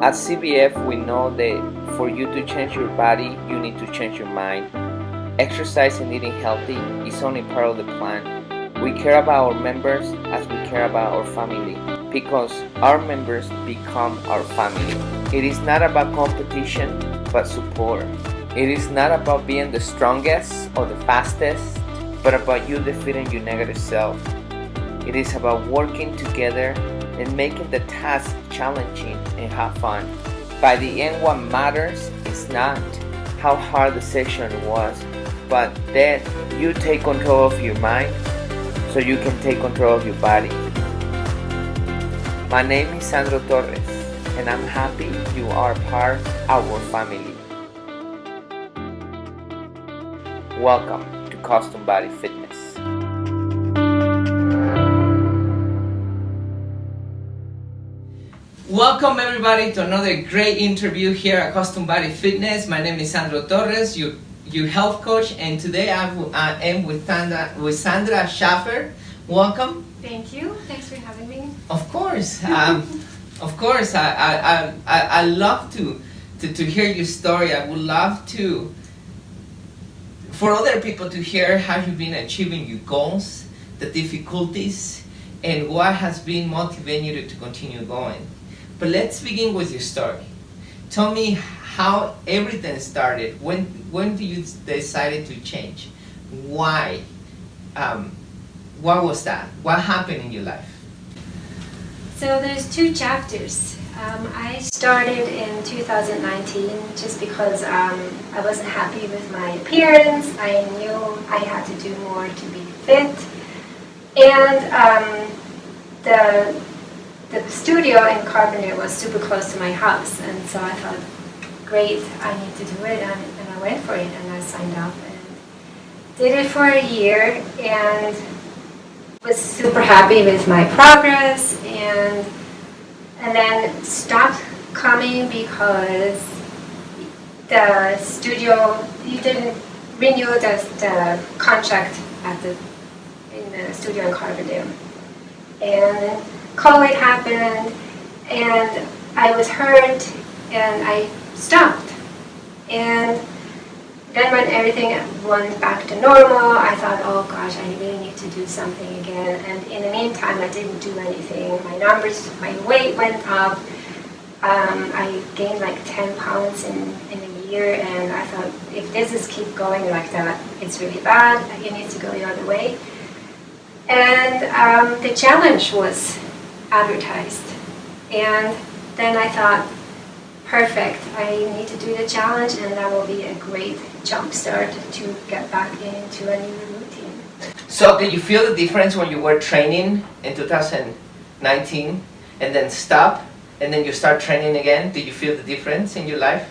At CBF, we know that for you to change your body, you need to change your mind. Exercise and eating healthy is only part of the plan. We care about our members as we care about our family because our members become our family. It is not about competition, but support. It is not about being the strongest or the fastest, but about you defeating your negative self. It is about working together and making the task challenging and have fun. By the end, what matters is not how hard the session was, but that you take control of your mind so you can take control of your body. My name is Sandro and I'm happy you are part of our family. Welcome to Custom Body Fitness. Welcome everybody to another great interview here at Custom Body Fitness. My name is Sandro, your health coach, and today I am with Sandra Shaffer. Welcome. Thank you. Thanks for having me. Of course. I love to hear your story. I would love for other people to hear how you've been achieving your goals, the difficulties, and what has been motivating you to continue going. But let's begin with your story. Tell me how everything started. When do you decided to change? Why? What was that? What happened in your life? So there's two chapters. I started in 2019 just because I wasn't happy with my appearance. I knew I had to do more to be fit. And the studio in Carpenter was super close to my house. And so I thought, great, I need to do it. And I went for it and I signed up and did it for a year and was super happy with my progress and then stopped coming because the studio, you didn't renew the contract in the studio in Carbondale. And COVID happened and I was hurt and I stopped. And then when everything went back to normal, I thought, oh gosh, I really need to do something again. And in the meantime, I didn't do anything. My weight went up. I gained like 10 pounds in a year. And I thought, if this is keep going like that, it's really bad. It needs to go the other way. And the challenge was advertised. And then I thought, perfect, I need to do the challenge and that will be a great jump start to get back into a new routine. So did you feel the difference when you were training in 2019 and then stop and then you start training again? Did you feel the difference in your life?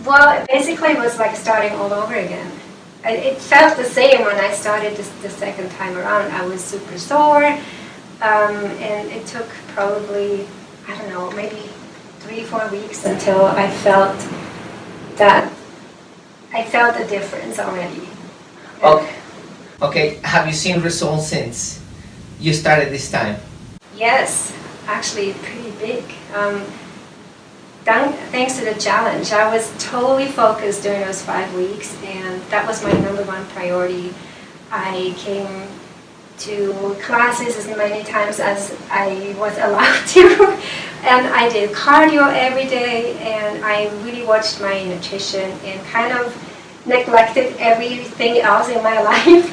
Well, it basically was like starting all over again. It felt the same when I started the second time around. I was super sore and it took probably, I don't know, maybe 3-4 weeks until I felt the difference already. Okay. Have you seen results since you started this time? Yes, actually pretty big. Thanks to the challenge, I was totally focused during those 5 weeks, and that was my number one priority. I came to classes as many times as I was allowed to, and I did cardio every day, and I really watched my nutrition and kind of neglected everything else in my life.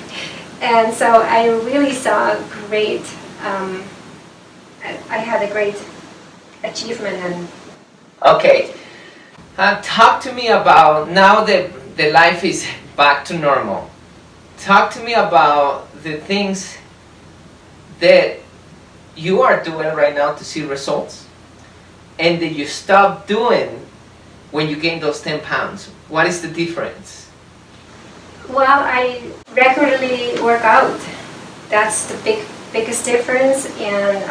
And so I really saw great, I had a great achievement. And okay, talk to me about now that the life is back to normal. Talk to me about the things that you are doing right now to see results and that you stop doing when you gain those 10 pounds. What is the difference? Well, I regularly work out. That's the biggest difference, and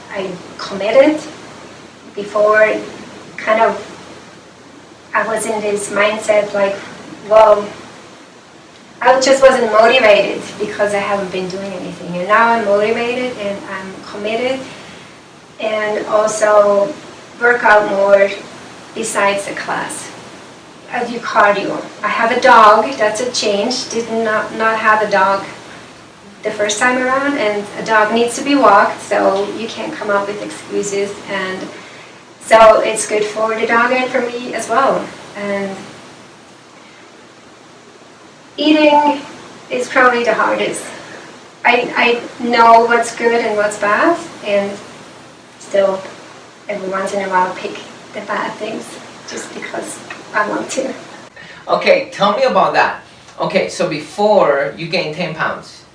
I committed. Before, kind of, I was in this mindset like, well, I just wasn't motivated because I haven't been doing anything. And now I'm motivated and I'm committed. and also work out more besides the class. I do cardio. I have a dog, that's a change. Did not have a dog the first time around, and a dog needs to be walked, so you can't come up with excuses. And so it's good for the dog and for me as well. And eating is probably the hardest. I know what's good and what's bad, and still every once in a while pick the bad things just because I want to. Okay, tell me about that. Okay, so before you gained 10 pounds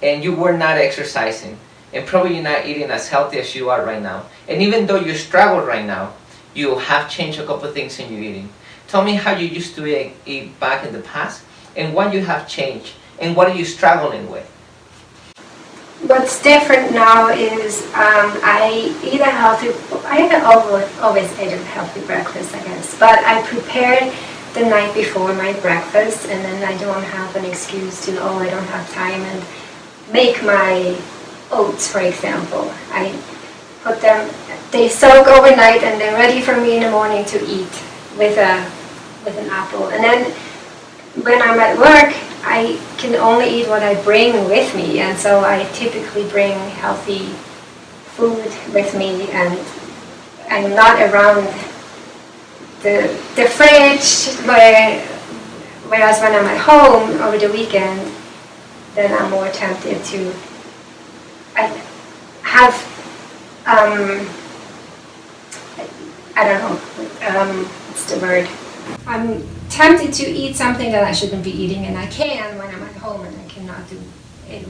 and you were not exercising and probably you're not eating as healthy as you are right now. And even though you struggle right now, you have changed a couple of things in your eating. Tell me how you used to eat back in the past and what you have changed and what are you struggling with? What's different now is I eat a healthy, I always ate a healthy breakfast, I guess, but I prepared the night before my breakfast, and then I don't have an excuse to, oh, I don't have time, and make my oats, for example. I put them, they soak overnight and they're ready for me in the morning to eat with an apple. And then when I'm at work, I can only eat what I bring with me, and so I typically bring healthy food with me, and I'm not around the fridge, whereas when I'm at home over the weekend, then I'm more tempted to have, I don't know, what's the word? I'm tempted to eat something that I shouldn't be eating, and I can when I'm at home, and I cannot do it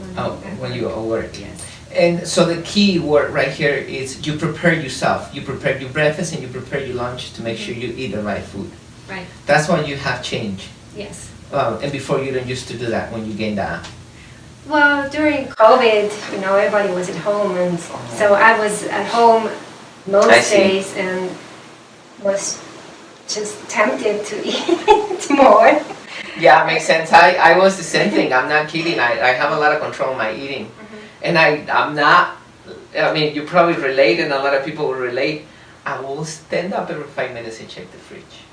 when you're at work. Yes. And so the key word right here is you prepare yourself. You prepare your breakfast and you prepare your lunch to make sure you eat the right food. Right. That's why you have changed. Yes. And before you didn't used to do that when you gained that. Well, during COVID, everybody was at home, and so I was at home most days and was just tempted to eat more. Yeah, it makes sense. I was the same thing. I'm not kidding. I have a lot of control in my eating. And I'm not, I mean, you probably relate, and a lot of people will relate. I will stand up every 5 minutes and check the fridge.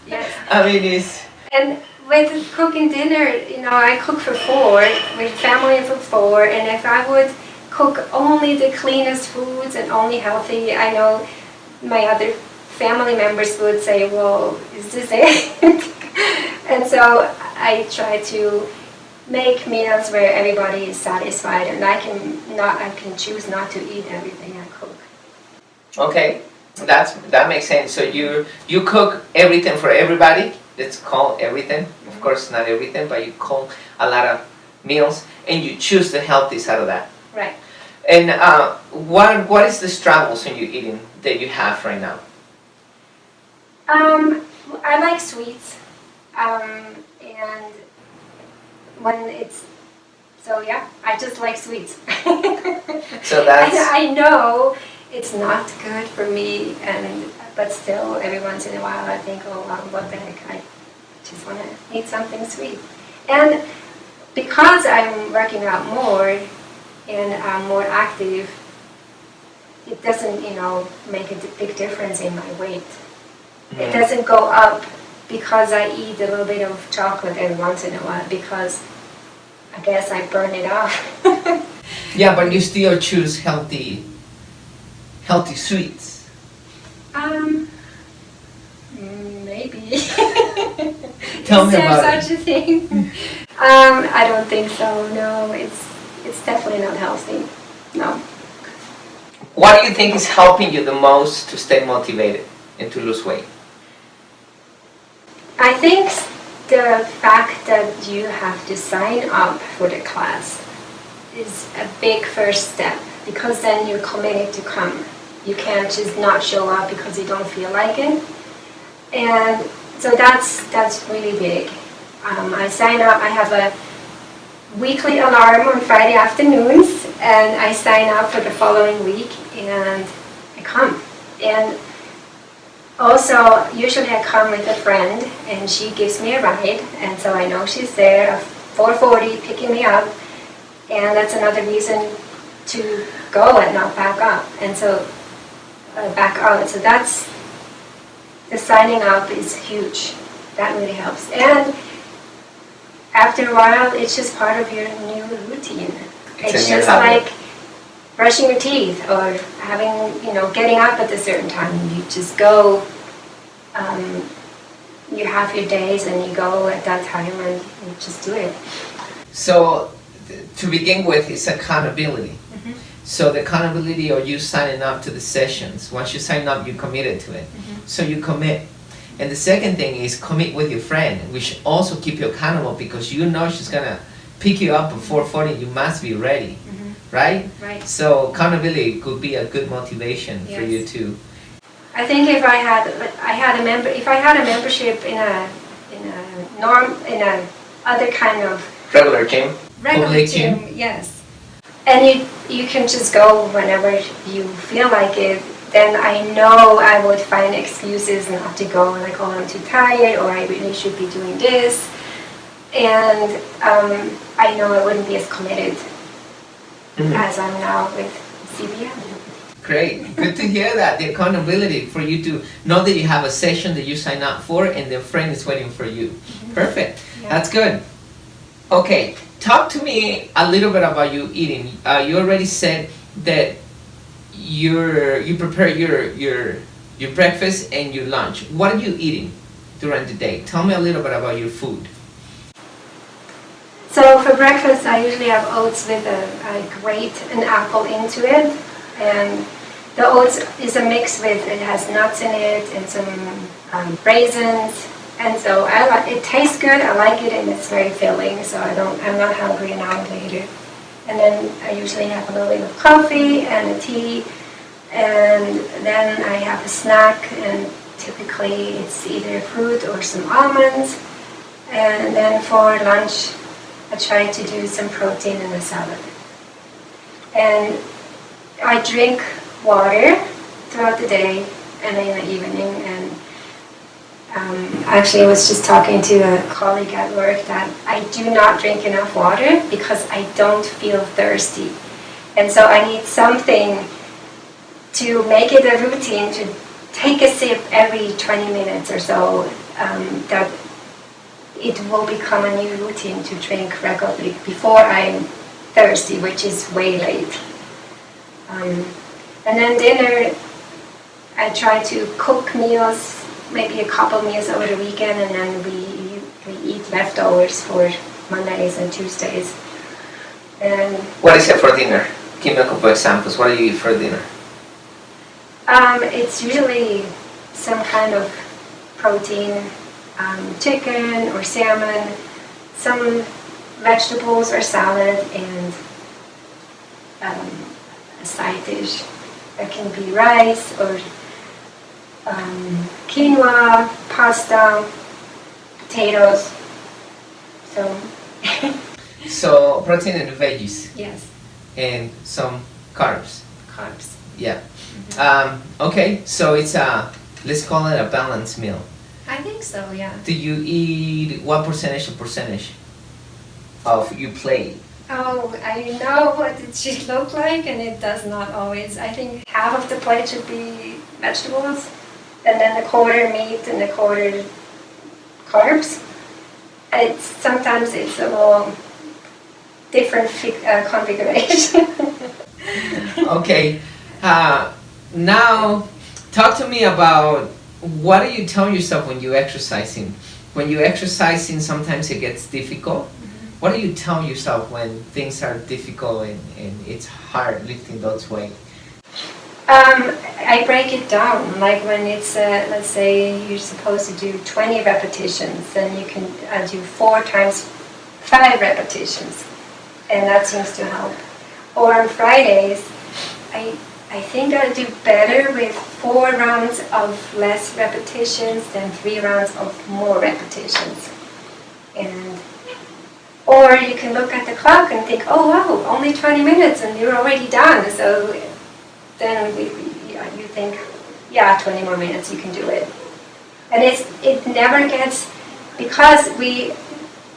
Yes. I mean, it's... And with cooking dinner, I cook for 4, with family for 4, and if I would cook only the cleanest foods and only healthy, I know my other family members would say, well, is this it? And so I try to make meals where everybody is satisfied, and I can choose not to eat everything I cook. Okay, that makes sense. So you cook everything for everybody. It's called everything. Of course, not everything, but you cook a lot of meals, and you choose the healthiest out of that. Right. And what is the struggles in your eating that you have right now? I like sweets, and when it's, so yeah, I just like sweets. So that's... I know it's not good for me, but still, every once in a while I think, oh, wow, what the heck, I just want to eat something sweet. And because I'm working out more and I'm more active, it doesn't, make a big difference in my weight. It doesn't go up because I eat a little bit of chocolate every once in a while, because I guess I burn it off. Yeah, but you still choose healthy sweets. Maybe. Tell me about it. Is there such a thing? I don't think so. No, it's definitely not healthy. No. What do you think is helping you the most to stay motivated and to lose weight? I think the fact that you have to sign up for the class is a big first step, because then you're committed to come. You can't just not show up because you don't feel like it. And so that's really big. I sign up. I have a weekly alarm on Friday afternoons, and I sign up for the following week, and I come. And also, usually I come with a friend, and she gives me a ride, and so I know she's there at 4:40 picking me up, and that's another reason to go and not back up, and so back out. So that's the signing up is huge. That really helps. And after a while, it's just part of your new routine. It's just like brushing your teeth or having, getting up at a certain time. You just go, you have your days and you go at that time and you just do it. So, to begin with, it's accountability. Mm-hmm. So the accountability or you signing up to the sessions. Once you sign up, you're committed to it. Mm-hmm. So you commit. And the second thing is commit with your friend, which also keep you accountable because she's gonna pick you up at 4:40. You must be ready, right? Right. So accountability could be a good motivation for you too. I think if I had a membership in a other kind of Regular gym. regular gym, yes, and you can just go whenever you feel like it. Then I know I would find excuses not to go, like, oh, I'm too tired, or I really should be doing this. And I know I wouldn't be as committed as I'm now with CBM. Great, good to hear that. The accountability for you to know that you have a session that you sign up for and the friend is waiting for you. Perfect, that's good. Okay, talk to me a little bit about you eating. You already said that you prepare your breakfast and your lunch. What are you eating during the day? Tell me a little bit about your food. So for breakfast, I usually have oats with I grate an apple into it, and the oats is a mix with, it has nuts in it and some raisins, and so it tastes good. I like it, and it's very filling, so I'm not hungry an hour later. And then I usually have a little bit of coffee and a tea, and then I have a snack, and typically it's either fruit or some almonds. And then for lunch, I try to do some protein in a salad. And I drink water throughout the day and in the evening. And actually, I was just talking to a colleague at work that I do not drink enough water because I don't feel thirsty. And so I need something to make it a routine to take a sip every 20 minutes or so, that it will become a new routine to drink regularly before I'm thirsty, which is way late. And then dinner, I try to cook meals, maybe a couple meals over the weekend, and then we eat leftovers for Mondays and Tuesdays. And what is it for dinner? Give me a couple examples. What do you eat for dinner? It's usually some kind of protein, chicken or salmon, some vegetables or salad, and a side dish. That can be rice or quinoa, pasta, potatoes. So protein and veggies. Yes. And some carbs. Carbs. Yeah. Okay, so it's let's call it a balanced meal. I think so, yeah. Do you eat what percentage of your plate? Oh, I know what it should look like, and it does not always. I think half of the plate should be vegetables, and then a quarter meat and a quarter carbs. Sometimes it's a little different configuration. Okay, now talk to me about what do you tell yourself when you're exercising? When you're exercising, sometimes it gets difficult. What do you tell yourself when things are difficult and it's hard lifting those weights? I break it down. Like when it's, let's say you're supposed to do 20 repetitions, then you can do 4 times 5 repetitions. And that seems to help. Or on Fridays, I think I'll do better with 4 rounds of less repetitions than 3 rounds of more repetitions. Or you can look at the clock and think, oh wow, only 20 minutes and you're already done. So then you think, yeah, 20 more minutes, you can do it. And it never gets, because we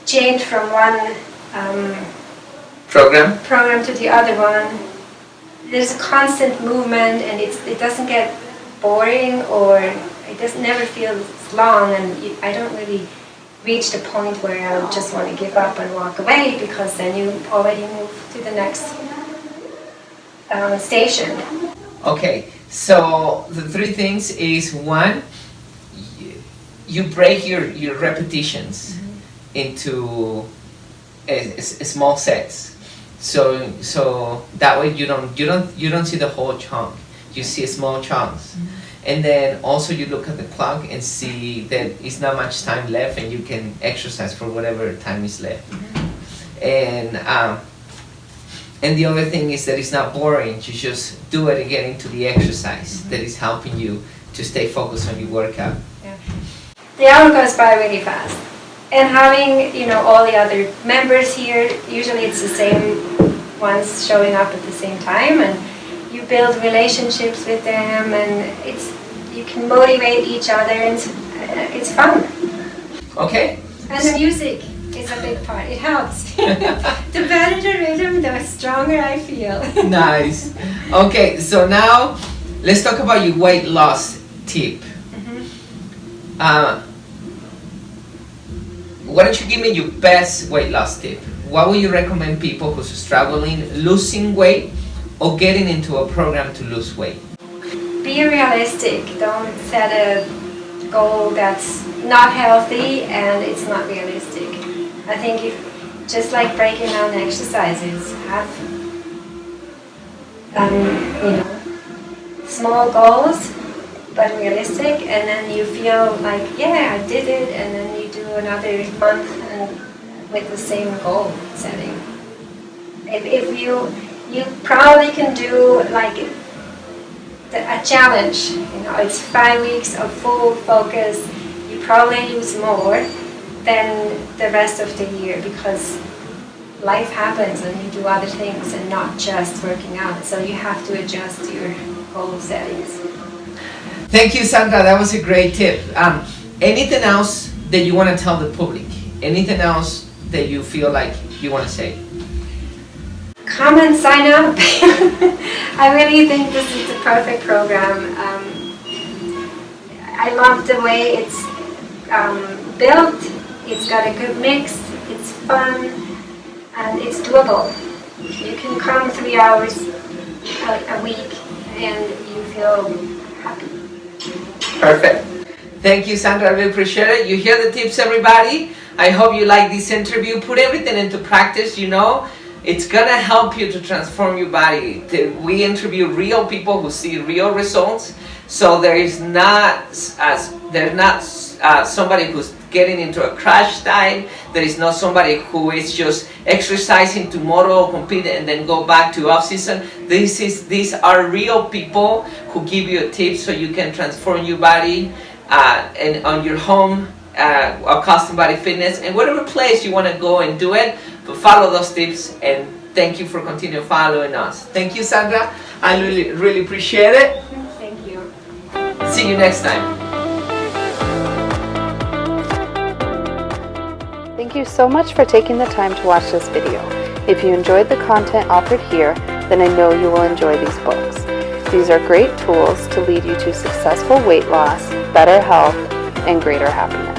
change from one program to the other one, there's a constant movement, and it doesn't get boring, or it doesn't never feels long, and I don't really reach the point where I just want to give up and walk away, because then you already move to the next station. Okay, so the three things is, one, you break your repetitions into small sets. So that way you don't see the whole chunk. You see small chunks. And then also you look at the clock and see that it's not much time left, and you can exercise for whatever time is left. And the other thing is that it's not boring. You just do it and get into the exercise that is helping you to stay focused on your workout. Yeah. The hour goes by really fast. And having, all the other members here, usually it's the same ones showing up at the same time, and you build relationships with them, and you can motivate each other, and it's fun. Okay. And the music is a big part. It helps. The better the rhythm, the stronger I feel. Nice. Okay, so now let's talk about your weight loss tip. Why don't you give me your best weight loss tip? What would you recommend people who's struggling losing weight or getting into a program to lose weight? Be realistic. Don't set a goal that's not healthy and it's not realistic. I think just like breaking down exercises, have small goals but realistic, and then you feel like, yeah, I did it, and then you do another month and with the same goal setting. If you probably can do like a challenge, it's 5 weeks of full focus, you probably lose more than the rest of the year, because life happens and you do other things and not just working out, so you have to adjust your goal settings. Thank you, Sandra. That was a great tip. Anything else that you want to tell the public? Anything else that you feel like you want to say? Come and sign up. I really think this is the perfect program. I love the way it's built. It's got a good mix. It's fun, and it's doable. You can come 3 hours a week and you feel happy. Perfect. Thank you, Sandra. I really appreciate it. You hear the tips, everybody. I hope you like this interview. Put everything into practice, It's going to help you to transform your body. We interview real people who see real results. So there is not somebody who's getting into a crash diet. There is not somebody who is just exercising tomorrow, compete, and then go back to off-season. These are real people who give you tips so you can transform your body and on your home, or custom body fitness, and whatever place you want to go and do it. But follow those tips, and thank you for continuing following us. Thank you, Sandra. I really, really appreciate it. Thank you. See you next time. Thank you so much for taking the time to watch this video. If you enjoyed the content offered here, then I know you will enjoy these books. These are great tools to lead you to successful weight loss, better health, and greater happiness.